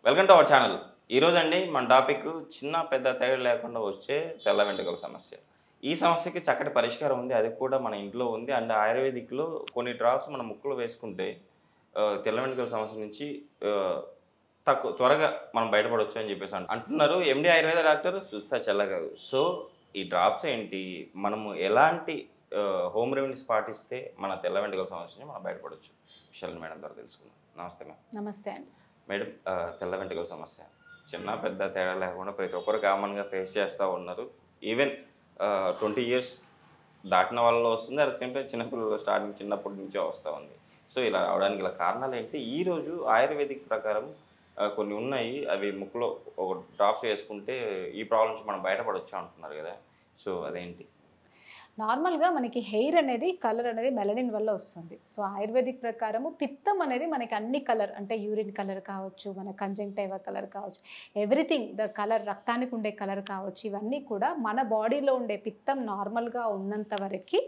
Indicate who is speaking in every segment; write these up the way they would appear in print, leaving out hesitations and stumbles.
Speaker 1: Welcome to our channel. ఈరోజు అండి మన టాపిక్ చిన్న పెద్ద తేడా లేకుండా వచ్చే తెల్ల వెంట్రుకల సమస్య. ఈ సమస్యకి చక్కటి పరిష్కారం ఉంది. అది కూడా మన ఇంట్లో ఉంది. అండ్ ఆయుర్వేదిక్‌లో కొన్ని డ్రాప్స్ మన ముక్కులో వేసుకుంటే తెల్ల వెంట్రుకల సమస్య నుంచి త్వరగా మనం బయటపడొచ్చు అని చెప్పేసి అంటున్నారు ఎండి ఆయుర్వేద డాక్టర్ సుస్తా చెల్ల గారు. సో ఈ డ్రాప్స్ ఏంటి? మనము ఎలాంటి హోమ్ రెమెడీస్ పాటిస్తే మన తెల్ల వెంట్రుకల సమస్య నుంచి మనం బయటపడొచ్చు? విషయాలు మేడం ద్వారా తెలుసుకుందాం. నమస్తే మేడం.
Speaker 2: నమస్తే అండి.
Speaker 1: మేడం, తెల్ల వెంట్రుకల సమస్య చిన్న పెద్ద తేడా లేకుండా ప్రతి ఒక్కరు కామన్గా ఫేస్ చేస్తూ ఉన్నారు. ఈవెన్ 20 ఇయర్స్ దాటిన వాళ్ళలో వస్తుంది. అట్ ద సేమ్ టైం చిన్నపిల్లలు స్టార్టింగ్ చిన్నప్పటి నుంచే వస్తూ ఉంది. సో ఇలా రావడానికి గల కారణాలు ఏంటి? ఈరోజు ఆయుర్వేదిక్ ప్రకారం కొన్ని ఉన్నాయి. అవి ముక్కులో ఒక డ్రాప్స్ వేసుకుంటే ఈ ప్రాబ్లమ్ నుంచి మనం బయటపడవచ్చు అంటున్నారు కదా. సో అదేంటి?
Speaker 2: నార్మల్గా మనకి హెయిర్ అనేది కలర్ అనేది మెలనిన్ వల్ల వస్తుంది. సో ఆయుర్వేదిక్ ప్రకారము పిత్తం అనేది మనకి అన్ని కలర్ అంటే యూరిన్ కలర్ కావచ్చు, మన కంజంక్టివా కలర్ కావచ్చు, ఎవ్రీథింగ్ ద కలర్ రక్తానికి ఉండే కలర్ కావచ్చు, ఇవన్నీ కూడా మన బాడీలో ఉండే పిత్తం నార్మల్గా ఉన్నంత వరకు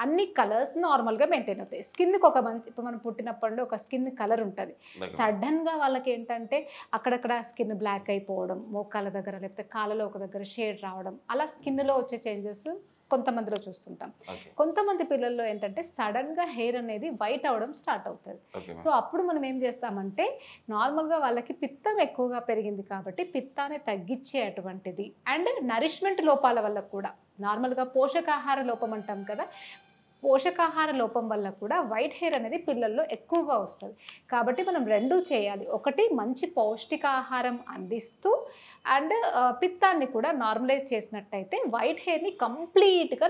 Speaker 2: అన్ని కలర్స్ నార్మల్గా మెయింటైన్ అవుతాయి. స్కిన్కి ఒక మంచి ఇప్పుడు మనం పుట్టినప్పుడు ఒక స్కిన్ కలర్ ఉంటుంది. సడన్గా వాళ్ళకి ఏంటంటే అక్కడక్కడ స్కిన్ బ్లాక్ అయిపోవడం, మోకాల దగ్గర లేకపోతే కాళ్ళలో ఒక దగ్గర షేడ్ రావడం, అలా స్కిన్లో వచ్చే చేంజెస్ కొంతమందిలో చూస్తుంటాం. కొంతమంది పిల్లల్లో ఏంటంటే సడన్గా హెయిర్ అనేది వైట్ అవ్వడం స్టార్ట్ అవుతుంది. సో అప్పుడు మనం ఏం చేస్తామంటే నార్మల్గా వాళ్ళకి పిత్తం ఎక్కువగా పెరిగింది కాబట్టి పిత్తాన్ని తగ్గించే అటువంటిది అండ్ నరిష్మెంట్ లోపాల వల్ల కూడా నార్మల్గా పోషకాహార లోపం అంటాం కదా, పోషకాహార లోపం వల్ల కూడా వైట్ హెయిర్ అనేది పిల్లల్లో ఎక్కువగా వస్తుంది. కాబట్టి మనం రెండూ చేయాలి. ఒకటి మంచి పౌష్టికాహారం అందిస్తూ అండ్ పిత్తాన్ని కూడా నార్మలైజ్ చేసినట్టయితే వైట్ హెయిర్ని కంప్లీట్గా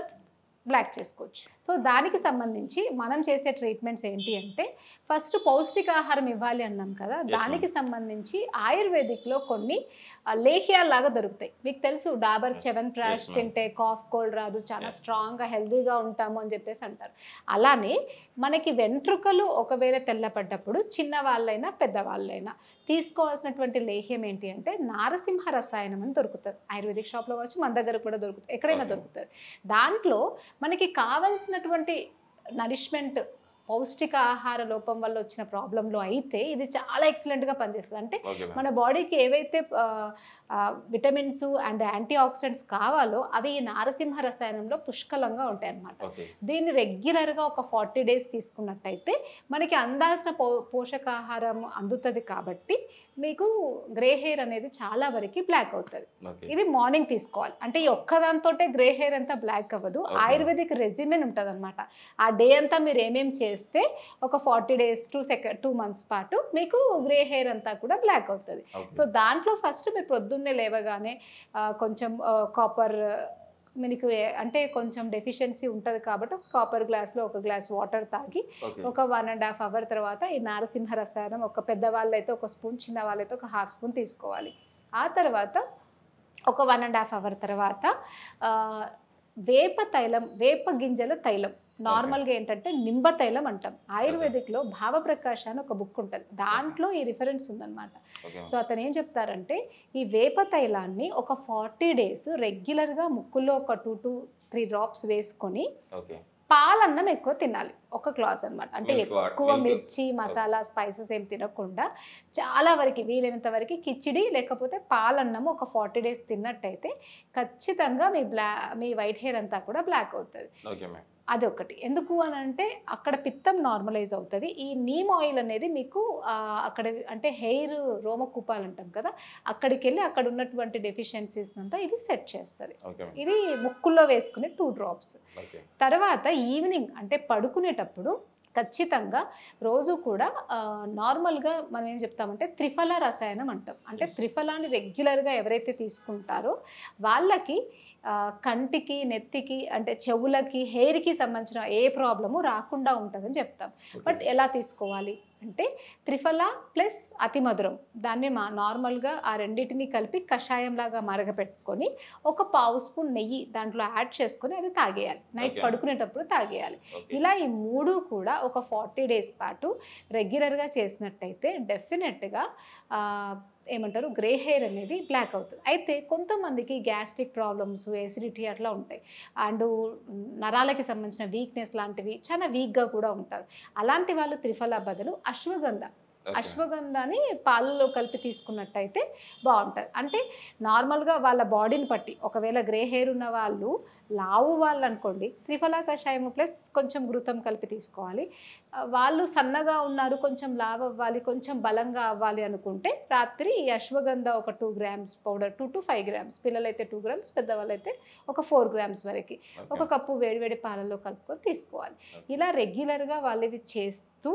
Speaker 2: బ్లాక్ చేసుకోవచ్చు. సో దానికి సంబంధించి మనం చేసే ట్రీట్మెంట్స్ ఏంటి అంటే ఫస్ట్ పౌష్టికాహారం ఇవ్వాలి అన్నాం కదా, దానికి సంబంధించి ఆయుర్వేదిక్లో కొన్ని లేహ్యాల్లాగా దొరుకుతాయి. మీకు తెలుసు డాబర్ చ్యవన్ప్రాష్ తింటే కాఫ్ కోల్డ్ రాదు, చాలా స్ట్రాంగ్గా హెల్తీగా ఉంటాము అని చెప్పేసి అంటారు. అలానే మనకి వెంట్రుకలు ఒకవేళ తెల్లపడ్డప్పుడు చిన్న వాళ్ళైనా పెద్దవాళ్ళైనా తీసుకోవాల్సినటువంటి లేహ్యం ఏంటి అంటే నారసింహ రసాయనం అని దొరుకుతుంది. ఆయుర్వేదిక్ షాప్లో కావచ్చు, మన దగ్గర కూడా దొరుకుతుంది, ఎక్కడైనా దొరుకుతుంది. దాంట్లో మనకి కావలసినటువంటి నరిష్మెంట్ పౌష్టిక ఆహార లోపం వల్ల వచ్చిన ప్రాబ్లంలో అయితే ఇది చాలా ఎక్సలెంట్గా పనిచేస్తుంది. అంటే మన బాడీకి ఏవైతే విటమిన్స్ అండ్ యాంటీ ఆక్సిడెంట్స్ కావాలో అవి ఈ నారసింహ రసాయనంలో పుష్కలంగా ఉంటాయి అన్నమాట. దీన్ని రెగ్యులర్గా ఒక 40 డేస్ తీసుకున్నట్టయితే మనకి అందాల్సిన పోషకాహారం అందుతుంది. కాబట్టి మీకు గ్రే హెయిర్ అనేది చాలా వరకు బ్లాక్ అవుతుంది. ఇది మార్నింగ్ తీసుకోవాలి. అంటే ఈ ఒక్కదాంతో గ్రే హెయిర్ అంతా బ్లాక్ అవ్వదు. ఆయుర్వేదిక్ రెజిమెన్ ఉంటుంది అనమాట. ఆ డే అంతా మీరు ఏమేమి చేస్తే ఒక 40 డేస్ టు 2 మంత్స్ పాటు మీకు గ్రే హెయిర్ అంతా కూడా బ్లాక్ అవుతుంది. సో దాంట్లో ఫస్ట్ మీరు పొద్దున్నే లేవగానే కొంచెం కాపర్ మీకు అంటే కొంచెం డెఫిషియన్సీ ఉంటుంది కాబట్టి కాపర్ గ్లాస్లో ఒక గ్లాస్ వాటర్ తాగి ఒక 1.5 అవర్ తర్వాత ఈ నారసింహ రసాయనం ఒక పెద్దవాళ్ళు అయితే ఒక స్పూన్, చిన్న వాళ్ళైతే ఒక ½ స్పూన్ తీసుకోవాలి. ఆ తర్వాత ఒక 1.5 అవర్ తర్వాత వేప తైలం, వేప గింజల తైలం, నార్మల్గా ఏంటంటే నింబ తైలం అంటాం. ఆయుర్వేదిక్లో భావప్రకాశ్ అని ఒక బుక్ ఉంటుంది, దాంట్లో ఈ రిఫరెన్స్ ఉందన్నమాట. సో అతను ఏం చెప్తారంటే ఈ వేప తైలాన్ని ఒక 40 డేస్ రెగ్యులర్గా ముక్కుల్లో ఒక 2 to 3 డ్రాప్స్ వేసుకొని పాలన్నం ఎక్కువ తినాలి, ఒక గ్లాస్ అనమాట. అంటే ఎక్కువ మిర్చి మసాలా స్పైసెస్ ఏం తినకుండా చాలా వరకు వీలైనంత వరకు కిచిడి లేకపోతే పాలన్నము ఒక 40 డేస్ తిన్నట్టయితే ఖచ్చితంగా మీ వైట్ హెయిర్ అంతా కూడా బ్లాక్ అవుతుంది. అదొకటి. ఎందుకు అని అంటే అక్కడ పిత్తం నార్మలైజ్ అవుతుంది. ఈ నీమ్ ఆయిల్ అనేది మీకు అక్కడ అంటే హెయిర్ రోమకూపాలు అంటాం కదా, అక్కడికి వెళ్ళి అక్కడ ఉన్నటువంటి డెఫిషియన్సీస్ అంతా ఇది సెట్ చేస్తుంది. ఇది ముక్కుల్లో వేసుకునే 2 డ్రాప్స్. తర్వాత ఈవినింగ్ అంటే పడుకునేటప్పుడు ఖచ్చితంగా రోజు కూడా నార్మల్గా మనం ఏం చెప్తామంటే త్రిఫల రసాయనం అంటాం. అంటే త్రిఫలాన్ని రెగ్యులర్గా ఎవరైతే తీసుకుంటారో వాళ్ళకి కంటికి, నెత్తికి అంటే చెవులకి, హెయిర్కి సంబంధించిన ఏ ప్రాబ్లము రాకుండా ఉంటుందని చెప్తాం. బట్ ఎలా తీసుకోవాలి అంటే త్రిఫల ప్లస్ అతి మధురం, దాన్ని నార్మల్గా ఆ రెండింటిని కలిపి కషాయంలాగా మరగపెట్టుకొని ఒక 1/2 స్పూన్ నెయ్యి దాంట్లో యాడ్ చేసుకొని అది తాగేయాలి. నైట్ పడుకునేటప్పుడు తాగేయాలి. ఇలా ఈ 3 కూడా ఒక 40 డేస్ పాటు రెగ్యులర్గా చేసినట్టయితే డెఫినెట్గా ఏమంటారు గ్రే హెయిర్ అనేది బ్లాక్ అవుతుంది. అయితే కొంతమందికి గ్యాస్ట్రిక్ ప్రాబ్లమ్స్, ఎసిడిటీ అట్లా ఉంటాయి. అండ్ నరాలకి సంబంధించిన వీక్నెస్ లాంటివి చాలా వీక్గా కూడా ఉంటారు. అలాంటి వాళ్ళు త్రిఫల బదులు అశ్వగంధ అశ్వగంధాని పాలలో కలిపి తీసుకున్నట్టయితే బాగుంటుంది. అంటే నార్మల్గా వాళ్ళ బాడీని బట్టి ఒకవేళ గ్రే హెయిర్ ఉన్న వాళ్ళు, లావు వాళ్ళు అనుకోండి, త్రిఫలా కషాయము ప్లస్ కొంచెం ఘృతం కలిపి తీసుకోవాలి. వాళ్ళు సన్నగా ఉన్నారు, కొంచెం లావు అవ్వాలి, కొంచెం బలంగా అవ్వాలి అనుకుంటే రాత్రి ఈ అశ్వగంధ ఒక 2 గ్రామ్స్ పౌడర్, 2 to 5 గ్రామ్స్, పిల్లలైతే 2 గ్రామ్స్, పెద్దవాళ్ళైతే ఒక 4 గ్రామ్స్ వరకు ఒక కప్పు వేడివేడి పాలలో కలుపుకొని తీసుకోవాలి. ఇలా రెగ్యులర్గా వాళ్ళు ఇవి చేస్తూ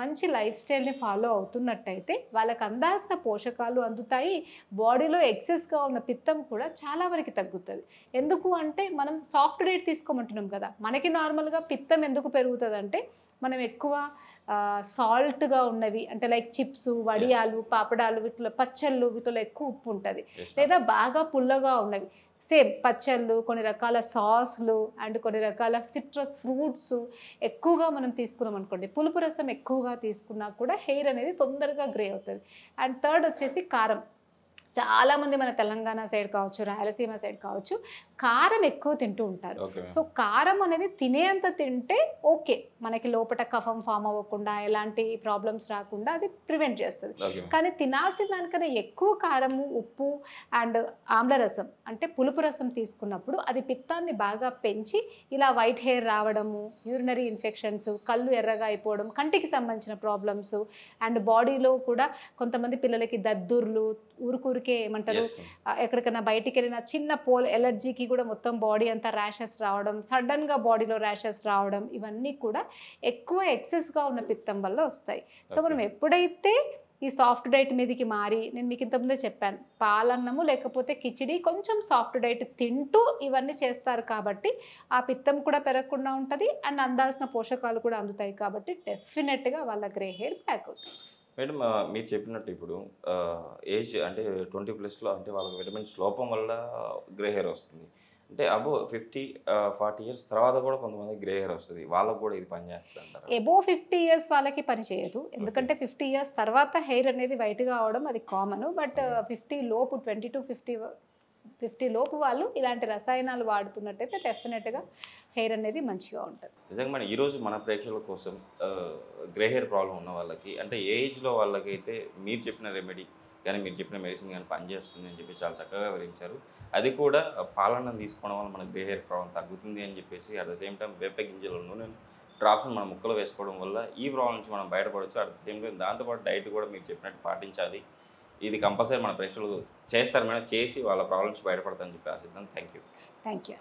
Speaker 2: మంచి లైఫ్ స్టైల్ని ఫాలో అవుతున్నట్టయితే వాళ్ళకి అందాల్సిన పోషకాలు అందుతాయి. బాడీలో ఎక్సెస్గా ఉన్న పిత్తం కూడా చాలా వరకు తగ్గుతుంది. ఎందుకు అంటే మనం సాఫ్ట్ డైట్ తీసుకోమంటున్నాం కదా. మనకి నార్మల్గా పిత్తం ఎందుకు పెరుగుతుంది అంటే మనం ఎక్కువ సాల్ట్గా ఉన్నవి అంటే లైక్ చిప్స్, వడియాలు, పాపడాలు, వీటిలో పచ్చళ్ళు, వీటిలో ఎక్కువ ఉప్పు ఉంటుంది. లేదా బాగా పుల్లగా ఉన్నవి సేమ్ పచ్చళ్ళు, కొన్ని రకాల సాస్లు అండ్ కొన్ని రకాల సిట్రస్ ఫ్రూట్స్ ఎక్కువగా మనం తీసుకున్నాం అనుకోండి, పులుపు రసం ఎక్కువగా తీసుకున్నా కూడా హెయిర్ అనేది తొందరగా గ్రే అవుతుంది. అండ్ థర్డ్ వచ్చేసి కారం. చాలామంది మన తెలంగాణ సైడ్ కావచ్చు, రాయలసీమ సైడ్ కావచ్చు, కారం ఎక్కువ తింటూ ఉంటారు. సో కారం అనేది తినేంత తింటే ఓకే, మనకి లోపల కఫం ఫామ్ అవ్వకుండా ఎలాంటి ప్రాబ్లమ్స్ రాకుండా అది ప్రివెంట్ చేస్తుంది. కానీ తినాల్సిన దానికన్నా ఎక్కువ కారము, ఉప్పు అండ్ ఆమ్లరసం అంటే పులుపు రసం తీసుకున్నప్పుడు అది పిత్తాన్ని బాగా పెంచి ఇలా వైట్ హెయిర్ రావడము, యూరినరీ ఇన్ఫెక్షన్స్, కళ్ళు ఎర్రగా అయిపోవడం, కంటికి సంబంధించిన ప్రాబ్లమ్స్ అండ్ బాడీలో కూడా కొంతమంది పిల్లలకి దద్దుర్లు, ఊరికే ఏమంటారు, ఎక్కడికైనా బయటికి వెళ్ళిన చిన్న పోల్ ఎలర్జీకి కూడా మొత్తం బాడీ అంతా ర్యాషెస్ రావడం, సడన్గా బాడీలో ర్యాషెస్ రావడం, ఇవన్నీ కూడా ఎక్కువ ఎక్సెస్గా ఉన్న పిత్తం వల్ల వస్తాయి. సో మనం ఎప్పుడైతే ఈ సాఫ్ట్ డైట్ మీదకి మారి, నేను మీకు ఇంతకుముందే చెప్పాను, పాలన్నము లేకపోతే కిచిడి కొంచెం సాఫ్ట్ డైట్ తింటూ ఇవన్నీ చేస్తారు కాబట్టి ఆ పిత్తం కూడా పెరగకుండా ఉంటుంది అండ్ అందాల్సిన పోషకాలు కూడా అందుతాయి కాబట్టి డెఫినెట్గా వాళ్ళ గ్రే హెయిర్ బ్యాక్ అవుతుంది.
Speaker 1: మేడం, మీరు చెప్పినట్టు ఇప్పుడు ఏజ్ అంటే 20+లో అంటే వాళ్ళకి విటమిన్స్ లోపం వల్ల గ్రే హెయిర్ వస్తుంది. అంటే అబో 40 ఇయర్స్ తర్వాత కూడా కొంతమంది గ్రే హెయిర్ వస్తుంది. వాళ్ళకు కూడా ఇది పనిచేస్తుంది అంటారా?
Speaker 2: ఎబో 50 ఇయర్స్ వాళ్ళకి పని చేయదు. ఎందుకంటే 50 ఇయర్స్ తర్వాత హెయిర్ అనేది వైట్గా అవడం అది కామన్. బట్ 50 లోపు 20 to 50 లోపు వాళ్ళు ఇలాంటి రసాయనాలు వాడుతున్నట్టయితే డెఫినెట్గా హెయిర్ అనేది మంచిగా ఉంటుంది.
Speaker 1: నిజంగా మన ఈరోజు మన ప్రేక్షకుల కోసం గ్రే హెయిర్ ప్రాబ్లం ఉన్న వాళ్ళకి అంటే ఏజ్లో వాళ్ళకైతే మీరు చెప్పిన రెమెడీ కానీ మీరు చెప్పిన మెడిసిన్ కానీ పనిచేస్తుంది అని చెప్పి చాలా చక్కగా వివరించారు. అది కూడా పాలన్నం తీసుకోవడం వల్ల మన గ్రే హెయిర్ ప్రాబ్లం తగ్గుతుంది అని చెప్పేసి, అట్ ద సేమ్ టైం వేప గింజల నూనె డ్రాప్స్ని మన ముక్కలో వేసుకోవడం వల్ల ఈ ప్రాబ్లం నుంచి మనం బయటపడవచ్చు. అట్ ద సేమ్ టైం దాంతోపాటు డైట్ కూడా మీరు చెప్పినట్టు పాటించాలి. ఇది కంపల్సరీ మన ప్రేక్షకులు చేస్తారు మేడం, చేసి వాళ్ళ ప్రాబ్లమ్స్ బయటపడతారని చెప్పి ఆశిద్దాం. Thank you.